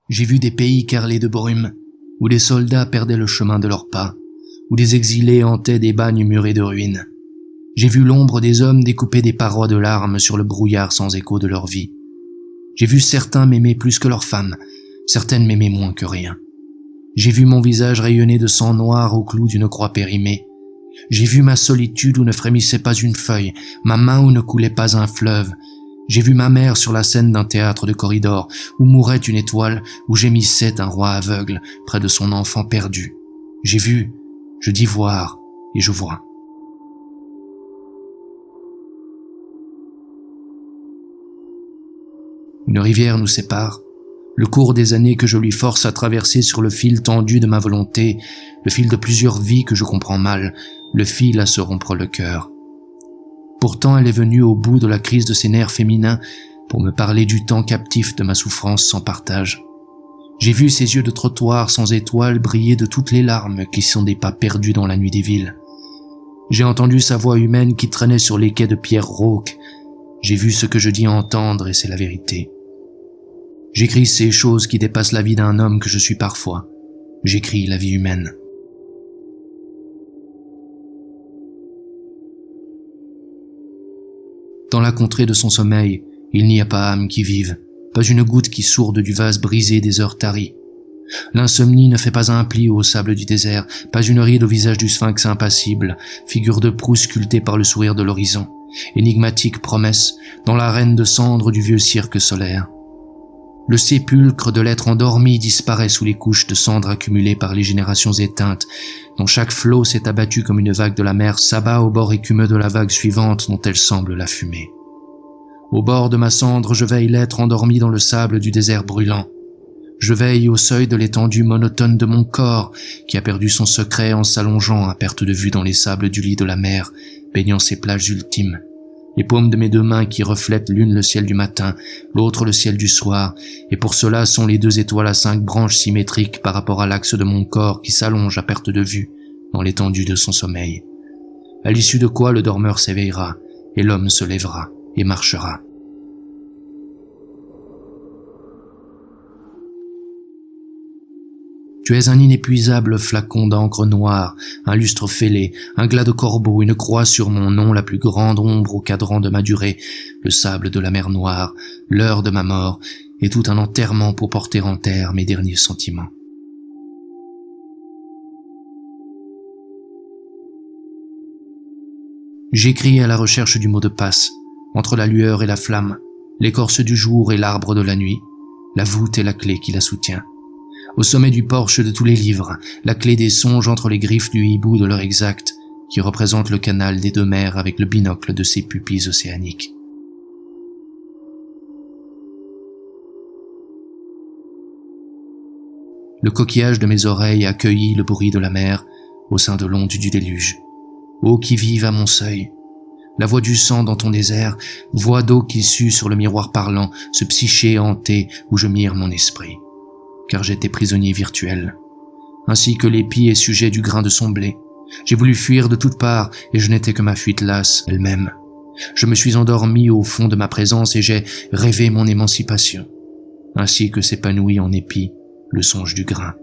J'ai vu des pays carrelés de brume, où des soldats perdaient le chemin de leurs pas, où des exilés hantaient des bagnes murés de ruines. J'ai vu l'ombre des hommes découper des parois de larmes sur le brouillard sans écho de leur vie. J'ai vu certains m'aimer plus que leurs femmes, certaines m'aimer moins que rien. J'ai vu mon visage rayonner de sang noir au clou d'une croix périmée. J'ai vu ma solitude où ne frémissait pas une feuille, ma main où ne coulait pas un fleuve. J'ai vu ma mère sur la scène d'un théâtre de corridor, où mourait une étoile, où gémissait un roi aveugle près de son enfant perdu. J'ai vu, je dis voir, et je vois. Une rivière nous sépare, le cours des années que je lui force à traverser sur le fil tendu de ma volonté, le fil de plusieurs vies que je comprends mal, le fil à se rompre le cœur. Pourtant elle est venue au bout de la crise de ses nerfs féminins pour me parler du temps captif de ma souffrance sans partage. J'ai vu ses yeux de trottoir sans étoiles briller de toutes les larmes qui sont des pas perdus dans la nuit des villes. J'ai entendu sa voix humaine qui traînait sur les quais de pierres rauques. J'ai vu ce que je dis entendre et c'est la vérité. J'écris ces choses qui dépassent la vie d'un homme que je suis parfois. J'écris la vie humaine. Dans la contrée de son sommeil, il n'y a pas âme qui vive, pas une goutte qui sourde du vase brisé des heures taries. L'insomnie ne fait pas un pli au sable du désert, pas une ride au visage du sphinx impassible, figure de proue sculptée par le sourire de l'horizon, énigmatique promesse dans l'arène de cendres du vieux cirque solaire. Le sépulcre de l'être endormi disparaît sous les couches de cendres accumulées par les générations éteintes, dont chaque flot s'est abattu comme une vague de la mer s'abat au bord écumeux de la vague suivante dont elle semble la fumée. Au bord de ma cendre, je veille l'être endormi dans le sable du désert brûlant. Je veille au seuil de l'étendue monotone de mon corps, qui a perdu son secret en s'allongeant à perte de vue dans les sables du lit de la mer, baignant ses plages ultimes. Les paumes de mes deux mains qui reflètent l'une le ciel du matin, l'autre le ciel du soir, et pour cela sont les deux étoiles à 5 branches symétriques par rapport à l'axe de mon corps qui s'allonge à perte de vue dans l'étendue de son sommeil. À l'issue de quoi le dormeur s'éveillera, et l'homme se lèvera et marchera. Tu es un inépuisable flacon d'encre noire, un lustre fêlé, un glas de corbeau, une croix sur mon nom, la plus grande ombre au cadran de ma durée, le sable de la mer Noire, l'heure de ma mort, et tout un enterrement pour porter en terre mes derniers sentiments. J'écris à la recherche du mot de passe, entre la lueur et la flamme, l'écorce du jour et l'arbre de la nuit, la voûte et la clé qui la soutient. Au sommet du porche de tous les livres, la clé des songes entre les griffes du hibou de l'heure exacte, qui représente le canal des deux mers avec le binocle de ses pupilles océaniques. Le coquillage de mes oreilles accueillit le bruit de la mer au sein de l'onde du déluge. Eau qui vive à mon seuil, la voix du sang dans ton désert, voix d'eau qui sue sur le miroir parlant, ce psyché hanté où je mire mon esprit. Car j'étais prisonnier virtuel, ainsi que l'épi est sujet du grain de son blé. J'ai voulu fuir de toutes parts, et je n'étais que ma fuite lasse elle-même. Je me suis endormi au fond de ma présence et j'ai rêvé mon émancipation, ainsi que s'épanouit en épi le songe du grain.